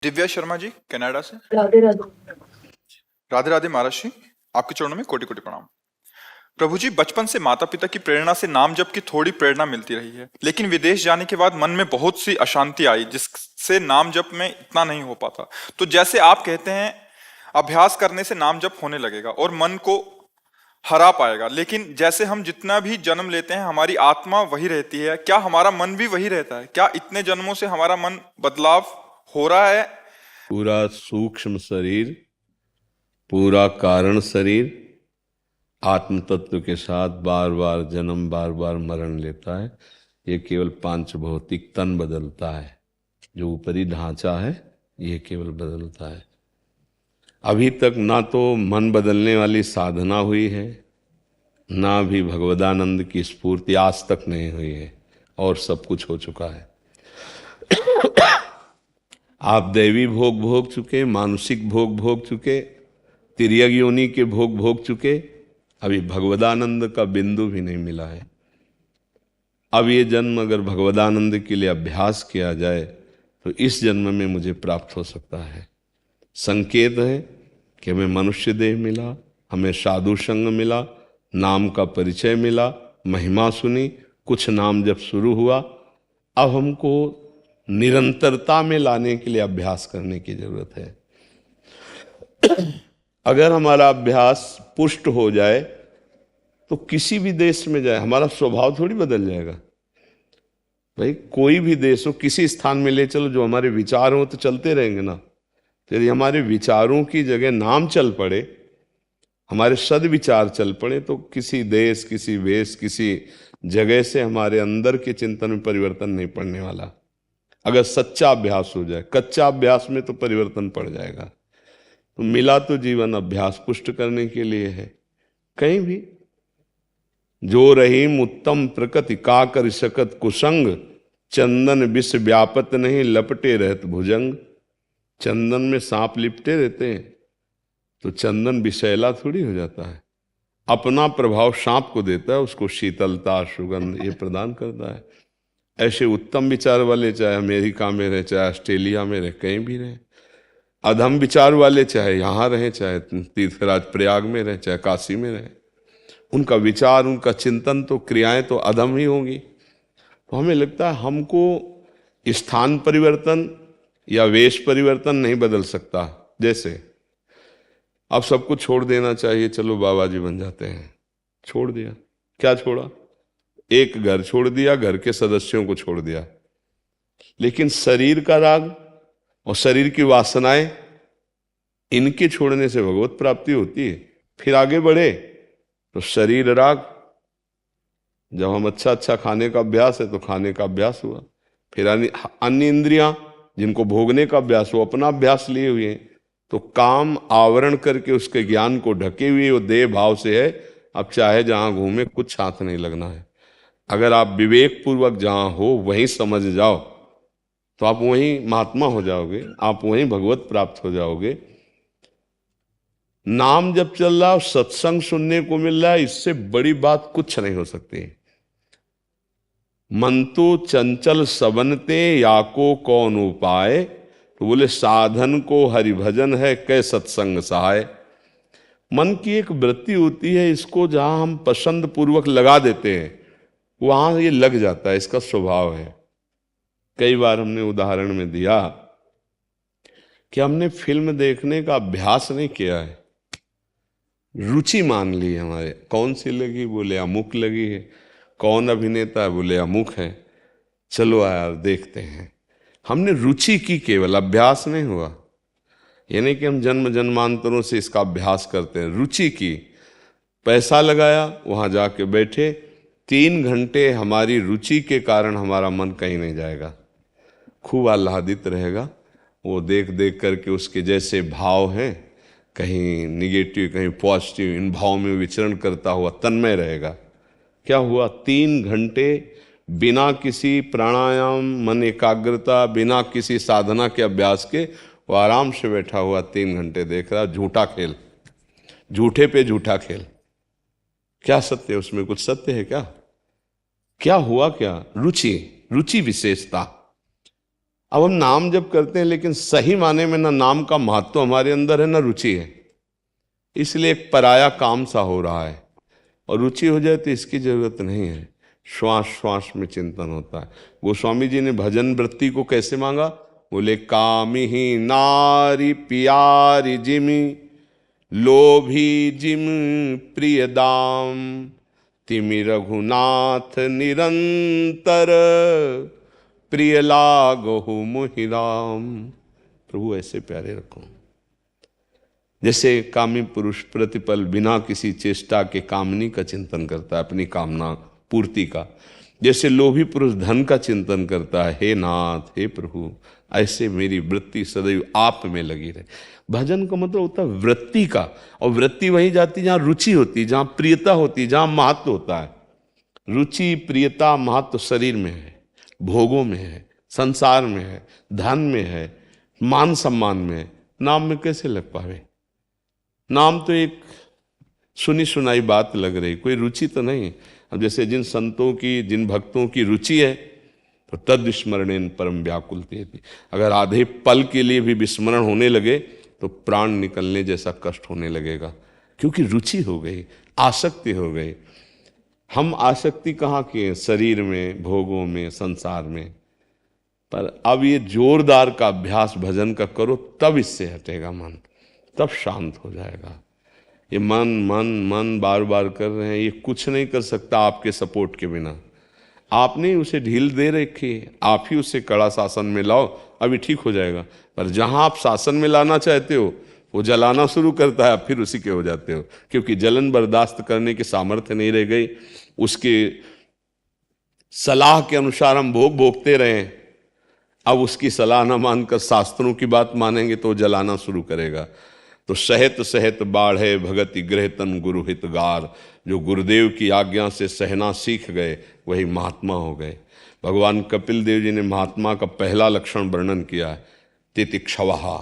Divya Sharma ji Canada से। राधे राधे। राधे राधे महाराज जी, आपके चरणों में कोटि कोटि प्रणाम। प्रभु जी, बचपन से माता पिता की प्रेरणा से नाम जप की थोड़ी प्रेरणा मिलती रही है, लेकिन विदेश जाने के बाद मन में बहुत सी अशांति आई जिससे नाम जप में इतना नहीं हो पाता। तो जैसे आप कहते हैं अभ्यास करने से नाम जप होने लगेगा और मन को हरा पाएगा, लेकिन जैसे हम जितना भी जन्म लेते हैं हमारी आत्मा वही रहती है, क्या हमारा मन भी वही रहता है? क्या इतने जन्मों से हमारा मन बदलाव हो रहा है? पूरा सूक्ष्म शरीर, पूरा कारण शरीर आत्म तत्व के साथ बार बार जन्म बार बार मरण लेता है। ये केवल पांच भौतिक तन बदलता है, जो ऊपरी ढांचा है ये केवल बदलता है। अभी तक ना तो मन बदलने वाली साधना हुई है, ना भी भगवदानंद की स्फूर्ति आज तक नहीं हुई है, और सब कुछ हो चुका है। आप दैवी भोग भोग चुके, मानसिक भोग भोग चुके, तिर्यक योनि के भोग भोग चुके, अभी भगवदानंद का बिंदु भी नहीं मिला है। अब ये जन्म अगर भगवदानंद के लिए अभ्यास किया जाए तो इस जन्म में मुझे प्राप्त हो सकता है। संकेत है कि हमें मनुष्य देह मिला, हमें साधु संग मिला, नाम का परिचय मिला, महिमा सुनी, कुछ नाम जब शुरू हुआ, अब हमको निरंतरता में लाने के लिए अभ्यास करने की जरूरत है। अगर हमारा अभ्यास पुष्ट हो जाए तो किसी भी देश में जाए हमारा स्वभाव थोड़ी बदल जाएगा। भाई कोई भी देश हो, किसी स्थान में ले चलो, जो हमारे विचार हो तो चलते रहेंगे ना। तो यदि हमारे विचारों की जगह नाम चल पड़े, हमारे सद्विचार चल पड़े, तो किसी देश, किसी वेश, किसी जगह से हमारे अंदर के चिंतन में परिवर्तन नहीं पड़ने वाला। अगर सच्चा अभ्यास हो जाए, कच्चा अभ्यास में तो परिवर्तन पड़ जाएगा। तो मिला तो जीवन अभ्यास पुष्ट करने के लिए है। कहीं भी जो रहीम उत्तम प्रकृति का कर सकत कुसंग, चंदन विष व्यापत नहीं लपटे रहत भुजंग। चंदन में सांप लिपटे रहते हैं तो चंदन विषैला थोड़ी हो जाता है। अपना प्रभाव सांप को देता है, उसको शीतलता सुगंध ये प्रदान करता है। ऐसे उत्तम विचार वाले चाहे अमेरिका में रहे, चाहे ऑस्ट्रेलिया में रहे, कहीं भी रहे, अधम विचार वाले चाहे यहाँ रहे, चाहे तीर्थराज प्रयाग में रहे, चाहे काशी में रहे, उनका विचार, उनका चिंतन तो क्रियाएं तो अधम ही होंगी। तो हमें लगता है हमको स्थान परिवर्तन या वेश परिवर्तन नहीं बदल सकता। जैसे अब सब कुछ छोड़ देना चाहिए, चलो बाबा जी बन जाते हैं, छोड़ दिया। क्या छोड़ा? एक घर छोड़ दिया, घर के सदस्यों को छोड़ दिया, लेकिन शरीर का राग और शरीर की वासनाएं, इनके छोड़ने से भगवत प्राप्ति होती है। फिर आगे बढ़े तो शरीर राग, जब हम अच्छा अच्छा खाने का अभ्यास है तो खाने का अभ्यास हुआ। फिर अन्य इंद्रियां जिनको भोगने का अभ्यास हो, अपना अभ्यास लिए हुए हैं, तो काम आवरण करके उसके ज्ञान को ढके हुए वो देह भाव से है। अब चाहे जहां घूमे कुछ हाथ नहीं लगना है। अगर आप विवेक पूर्वक जहां हो वहीं समझ जाओ तो आप वहीं महात्मा हो जाओगे, आप वहीं भगवत प्राप्त हो जाओगे। नाम जब चल रहा, सत्संग सुनने को मिल रहा है, इससे बड़ी बात कुछ नहीं हो सकती। मन तो चंचल सबनते या को कौन उपाय, तो बोले साधन को हरिभजन है कै सत्संग सहाय। मन की एक वृत्ति होती है, इसको जहां हम पसंद पूर्वक लगा देते हैं वहां ये लग जाता है, इसका स्वभाव है। कई बार हमने उदाहरण में दिया कि हमने फिल्म देखने का अभ्यास नहीं किया है, रुचि मान ली हमारे। कौन सी लगी? बोले अमुक लगी है। कौन अभिनेता है? बोले अमुक है। चलो यार देखते हैं। हमने रुचि की, केवल अभ्यास नहीं हुआ। ये नहीं कि हम जन्म जन्मांतरों से इसका अभ्यास करते हैं, रुचि की, पैसा लगाया, वहां जाके बैठे, 3 घंटे हमारी रुचि के कारण हमारा मन कहीं नहीं जाएगा, खूब आह्लादित रहेगा। वो देख देख करके उसके जैसे भाव हैं, कहीं निगेटिव कहीं पॉजिटिव, इन भाव में विचरण करता हुआ तन्मय रहेगा। क्या हुआ? 3 घंटे बिना किसी प्राणायाम, मन एकाग्रता, बिना किसी साधना के अभ्यास के वो आराम से बैठा हुआ 3 घंटे देख रहा। झूठा खेल, झूठे पे झूठा खेल। क्या सत्य है उसमें? कुछ सत्य है क्या? क्या हुआ? क्या रुचि, रुचि विशेषता। अब हम नाम जब करते हैं, लेकिन सही माने में ना नाम का महत्व हमारे अंदर है ना रुचि है, इसलिए एक पराया काम सा हो रहा है। और रुचि हो जाए तो इसकी जरूरत नहीं है, श्वास श्वास में चिंतन होता है। गोस्वामी जी ने भजन वृत्ति को कैसे मांगा? बोले कामी ही नारी प्यारी जिमी, लोभी जिम प्रिय दाम, तिमि रघुनाथ निरंतर, प्रिय लागहु मुहि राम। प्रभु ऐसे प्यारे रखो। जैसे कामी पुरुष प्रतिपल बिना किसी चेष्टा के कामनी का चिंतन करता है, अपनी कामना पूर्ति का, जैसे लोभी पुरुष धन का चिंतन करता है, हे नाथ हे प्रभु, ऐसे मेरी वृत्ति सदैव आप में लगी रहे। भजन का मतलब होता है वृत्ति का, और वृत्ति वही जाती जहाँ रुचि होती, जहाँ प्रियता होती, जहाँ महत्व होता है। रुचि प्रियता महत्व शरीर में है, भोगों में है, संसार में है, धन में है, मान सम्मान में है। नाम में कैसे लग पावे? नाम तो एक सुनी सुनाई बात लग रही, कोई रुचि तो नहीं। अब जैसे जिन संतों की, जिन भक्तों की रुचि है, तो तद विस्मरणेन परम व्याकुल तेति। अगर आधे पल के लिए भी विस्मरण होने लगे तो प्राण निकलने जैसा कष्ट होने लगेगा, क्योंकि रुचि हो गई, आसक्ति हो गई। हम आसक्ति कहाँ की है? शरीर में, भोगों में, संसार में। पर अब ये जोरदार का अभ्यास भजन का करो, तब इससे हटेगा मन, तब शांत हो जाएगा। ये मन मन मन बार बार कर रहे हैं, ये कुछ नहीं कर सकता आपके सपोर्ट के बिना। आपने उसे ढील दे रखी है, आप ही उसे कड़ा शासन में लाओ, अभी ठीक हो जाएगा। पर जहां आप शासन में लाना चाहते हो, वो जलाना शुरू करता है, आप फिर उसी के हो जाते हो, क्योंकि जलन बर्दाश्त करने की सामर्थ्य नहीं रह गई। उसके सलाह के अनुसार हम भोग भोगते रहे, अब उसकी सलाह न मानकर शास्त्रों की बात मानेंगे तो जलाना शुरू करेगा। तो सहत सहत बाढ़े भगति गृह तन गुरु हितगार। जो गुरुदेव की आज्ञा से सहना सीख गए वही महात्मा हो गए। भगवान कपिल देव जी ने महात्मा का पहला लक्षण वर्णन किया है, तितिक्षवहा,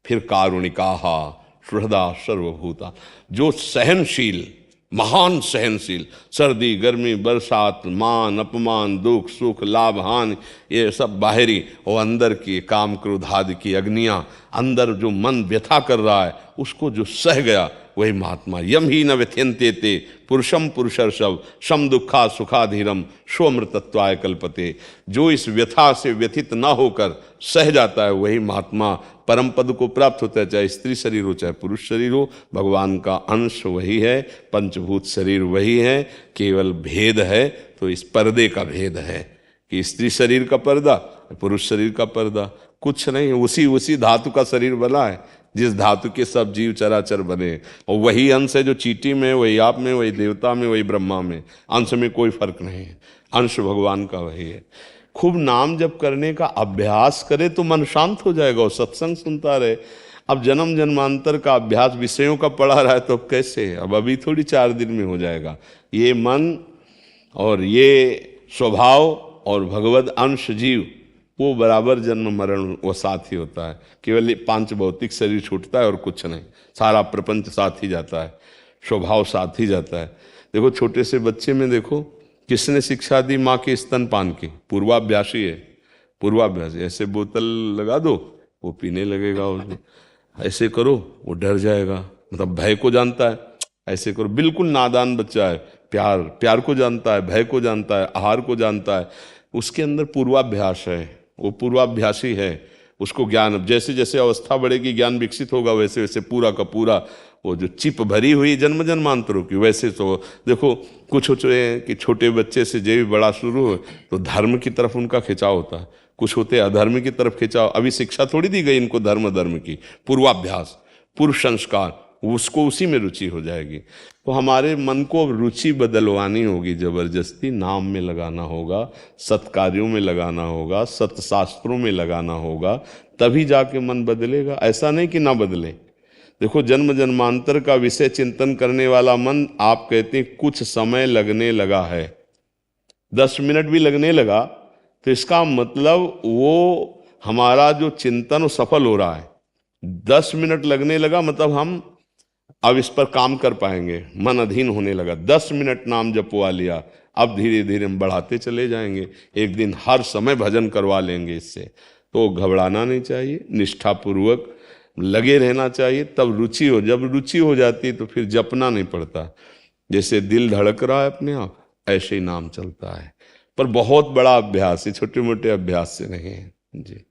फिर कारुणिकाहा, सुहृदा सर्वभूता। जो सहनशील, महान सहनशील, सर्दी गर्मी बरसात, मान अपमान, दुख सुख लाभ हानि, ये सब बाहरी, और अंदर की काम क्रोध आदि की अग्नियां, अंदर जो मन व्यथा कर रहा है उसको जो सह गया वही महात्मा। यम ही न व्यथ्यन्ते ते पुरुषम पुरुषर्षभ, सम दुखा सुखाधीरम स्वमृतत्वाय कल्पते। जो इस व्यथा से व्यथित ना होकर सह जाता है वही महात्मा परम पद को प्राप्त होता है। चाहे स्त्री शरीर हो चाहे पुरुष शरीर हो, भगवान का अंश वही है, पंचभूत शरीर वही है, केवल भेद है तो इस पर्दे का भेद है कि स्त्री शरीर का पर्दा, पुरुष शरीर का पर्दा, कुछ नहीं। उसी धातु का शरीर बना है जिस धातु के सब जीव चराचर बने, और वही अंश है जो चींटी में, वही आप में, वही देवता में, वही ब्रह्मा में। अंश में कोई फर्क नहीं है, अंश भगवान का वही है। खूब नाम जप करने का अभ्यास करे तो मन शांत हो जाएगा और सत्संग सुनता रहे। अब जन्म जन्मांतर का अभ्यास विषयों का पढ़ा रहा है तो अब कैसे? अब अभी थोड़ी 4 दिन में हो जाएगा। ये मन और ये स्वभाव और भगवद अंश जीव वो बराबर जन्म मरण वो साथ ही होता है। केवल 5 भौतिक शरीर छूटता है और कुछ नहीं, सारा प्रपंच साथ ही जाता है, स्वभाव साथ ही जाता है। देखो छोटे से बच्चे में देखो किसने शिक्षा दी? माँ के स्तनपान की, पूर्वाभ्यासी है, पूर्वाभ्यासी। ऐसे बोतल लगा दो वो पीने लगेगा, उसमें ऐसे करो वो डर जाएगा, मतलब भय को जानता है। ऐसे करो, बिल्कुल नादान बच्चा है, प्यार को जानता है, भय को जानता है, आहार को जानता है। उसके अंदर पूर्वाभ्यास है, वो पूर्वाभ्यासी है। उसको ज्ञान, जैसे जैसे अवस्था बढ़ेगी ज्ञान विकसित होगा, वैसे वैसे पूरा का पूरा वो जो चिप भरी हुई जन्म जन्मांतरों की, वैसे तो देखो कुछ होते हैं कि छोटे बच्चे से जब भी बड़ा शुरू हो तो धर्म की तरफ उनका खिंचाव होता है, कुछ होते हैं अधर्म की तरफ खिंचाव। अभी शिक्षा थोड़ी दी गई इनको धर्म की, पूर्वाभ्यास, पूर्व संस्कार, उसको उसी में रुचि हो जाएगी। तो हमारे मन को रुचि बदलवानी होगी, जबरदस्ती नाम में लगाना होगा, सत्कार्यों में लगाना होगा, सत्शास्त्रों में लगाना होगा, तभी जाके मन बदलेगा। ऐसा नहीं कि ना बदले। देखो जन्म जन्मांतर का विषय चिंतन करने वाला मन, आप कहते हैं कुछ समय लगने लगा है, 10 मिनट भी लगने लगा तो इसका मतलब वो हमारा जो चिंतन सफल हो रहा है। 10 मिनट लगने लगा मतलब हम अब इस पर काम कर पाएंगे, मन अधीन होने लगा। 10 मिनट नाम जपवा लिया, अब धीरे धीरे हम बढ़ाते चले जाएंगे। एक दिन हर समय भजन करवा लेंगे इससे, तो घबराना नहीं चाहिए, निष्ठापूर्वक लगे रहना चाहिए। तब रुचि हो, जब रुचि हो जाती है तो फिर जपना नहीं पड़ता। जैसे दिल धड़क रहा है अपने आप, ऐसे ही नाम चलता है। पर बहुत बड़ा अभ्यास है, छोटे मोटे अभ्यास से नहीं है जी।